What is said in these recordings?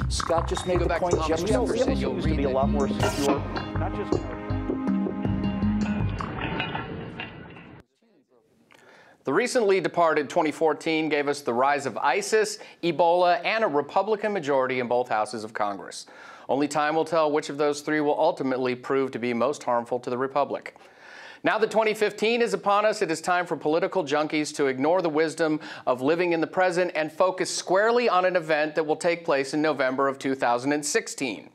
Scott just made the point just now. It seems to be a lot more secure, not just. The recently departed 2014 gave us the rise of ISIS, Ebola, and a Republican majority in both houses of Congress. Only time will tell which of those three will ultimately prove to be most harmful to the Republic. Now that 2015 is upon us, it is time for political junkies to ignore the wisdom of living in the present and focus squarely on an event that will take place in November of 2016.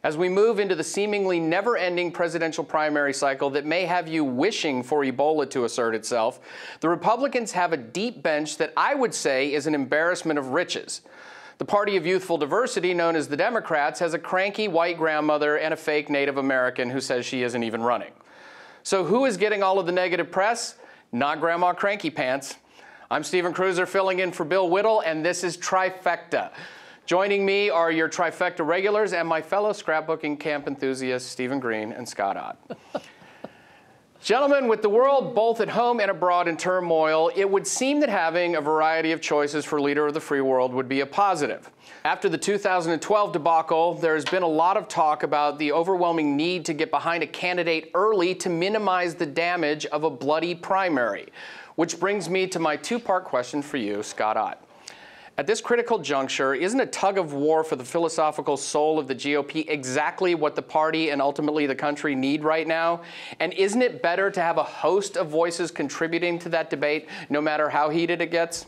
As we move into the seemingly never-ending presidential primary cycle that may have you wishing for Ebola to assert itself, the Republicans have a deep bench that I would say is an embarrassment of riches. The party of youthful diversity, known as the Democrats, has a cranky white grandmother and a fake Native American who says she isn't even running. So who is getting all of the negative press? Not Grandma Cranky Pants. I'm Stephen Kruiser filling in for Bill Whittle, and this is Trifecta. Joining me are your Trifecta regulars and my fellow scrapbooking camp enthusiasts, Stephen Green and Scott Ott. Gentlemen, with the world both at home and abroad in turmoil, it would seem that having a variety of choices for leader of the free world would be a positive. After the 2012 debacle, there has been a lot of talk about the overwhelming need to get behind a candidate early to minimize the damage of a bloody primary. Which brings me to my two-part question for you, Scott Ott. At this critical juncture, isn't a tug of war for the philosophical soul of the GOP exactly what the party and ultimately the country need right now? And isn't it better to have a host of voices contributing to that debate, no matter how heated it gets?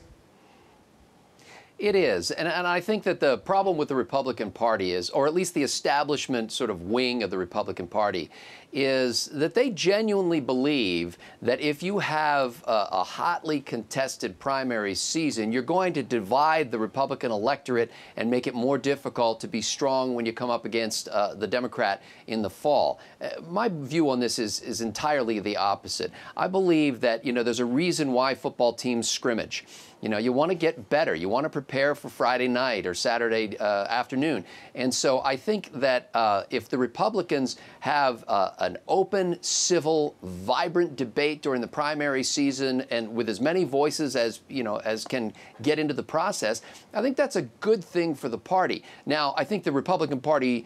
It is. And I think that the problem with the Republican Party is, or at least the establishment sort of wing of the Republican Party, is that they genuinely believe that if you have a hotly contested primary season, you're going to divide the Republican electorate and make it more difficult to be strong when you come up against the Democrat in the fall. My view on this is entirely the opposite. I believe that, there's a reason why football teams scrimmage. You want to get better. You want to prepare for Friday night or Saturday afternoon. And so I think that if the Republicans have an open, civil, vibrant debate during the primary season and with as many voices as, as can get into the process, I think that's a good thing for the party. Now, I think the Republican Party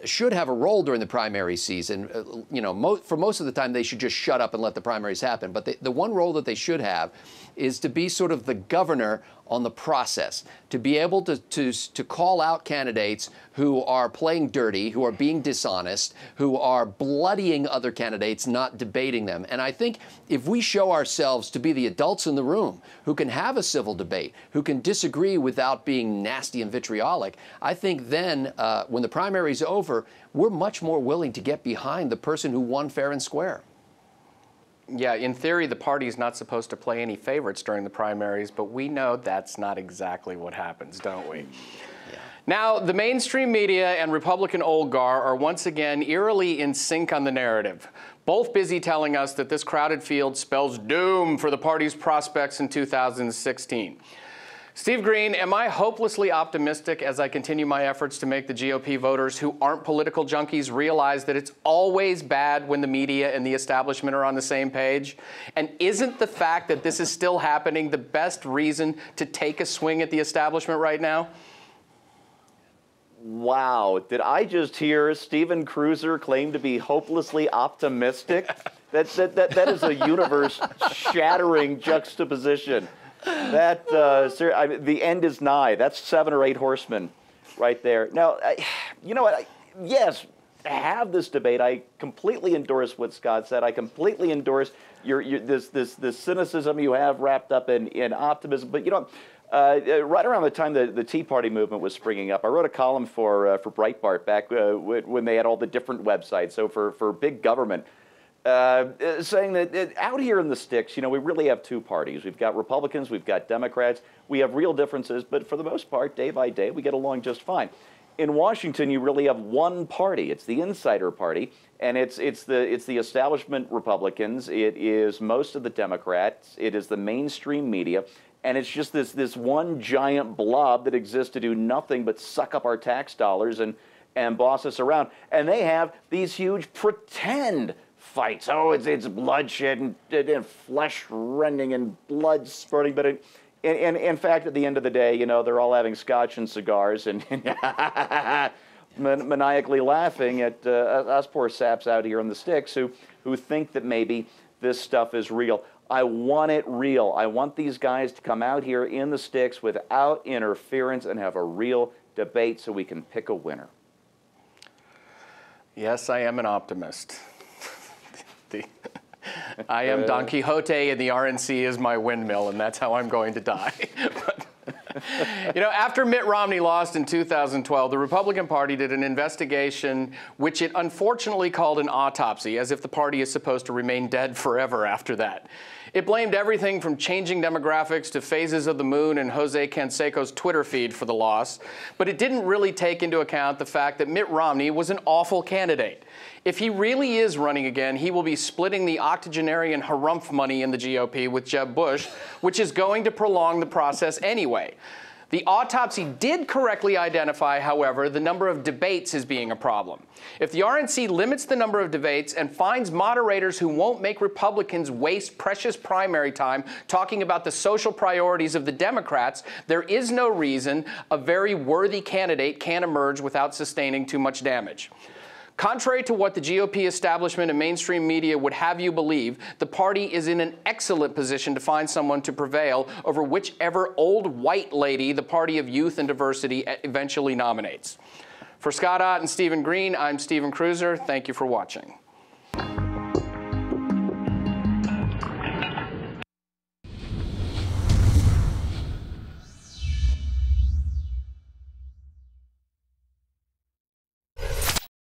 should have a role during the primary season. For most of the time, they should just shut up and let the primaries happen. But the one role that they should have is to be sort of the governor on the process, to be able to call out candidates who are playing dirty, who are being dishonest, who are bloodying other candidates, not debating them. And I think if we show ourselves to be the adults in the room who can have a civil debate, who can disagree without being nasty and vitriolic, I think then when the primary is over, we're much more willing to get behind the person who won fair and square. Yeah, in theory, the party's not supposed to play any favorites during the primaries, but we know that's not exactly what happens, don't we? Yeah. Now, the mainstream media and Republican oligarch are once again eerily in sync on the narrative, both busy telling us that this crowded field spells doom for the party's prospects in 2016. Steve Green, am I hopelessly optimistic as I continue my efforts to make the GOP voters who aren't political junkies realize that it's always bad when the media and the establishment are on the same page? And isn't the fact that this is still happening the best reason to take a swing at the establishment right now? Wow, did I just hear Stephen Kruiser claim to be hopelessly optimistic? That is a universe-shattering juxtaposition. The end is nigh. That's 7 or 8 horsemen right there. Now, you know what? Yes, have this debate. I completely endorse what Scott said. I completely endorse this cynicism you have wrapped up in optimism. But, right around the time the Tea Party movement was springing up, I wrote a column for Breitbart back when they had all the different websites, so for big government. Saying that out here in the sticks, we really have two parties. We've got Republicans, we've got Democrats. We have real differences, but for the most part, day by day, we get along just fine. In Washington, you really have one party. It's the insider party, and it's the establishment Republicans. It is most of the Democrats. It is the mainstream media, and it's just this one giant blob that exists to do nothing but suck up our tax dollars and boss us around. And they have these huge pretend fights. Oh, it's bloodshed and flesh rending and blood spurting, but in fact, at the end of the day, you know, they're all having scotch and cigars and maniacally laughing at us poor saps out here in the sticks who think that maybe this stuff is real. I want it real. I want these guys to come out here in the sticks without interference and have a real debate so we can pick a winner. Yes, I am an optimist. I am Don Quixote and the RNC is my windmill, and that's how I'm going to die. You know, after Mitt Romney lost in 2012, the Republican Party did an investigation which it unfortunately called an autopsy, as if the party is supposed to remain dead forever after that. It blamed everything from changing demographics to phases of the moon and Jose Canseco's Twitter feed for the loss, but it didn't really take into account the fact that Mitt Romney was an awful candidate. If he really is running again, he will be splitting the octogenarian harumph money in the GOP with Jeb Bush, which is going to prolong the process anyway. The autopsy did correctly identify, however, the number of debates as being a problem. If the RNC limits the number of debates and finds moderators who won't make Republicans waste precious primary time talking about the social priorities of the Democrats, there is no reason a very worthy candidate can emerge without sustaining too much damage. Contrary to what the GOP establishment and mainstream media would have you believe, the party is in an excellent position to find someone to prevail over whichever old white lady the Party of Youth and Diversity eventually nominates. For Scott Ott and Stephen Green, I'm Stephen Kruiser. Thank you for watching.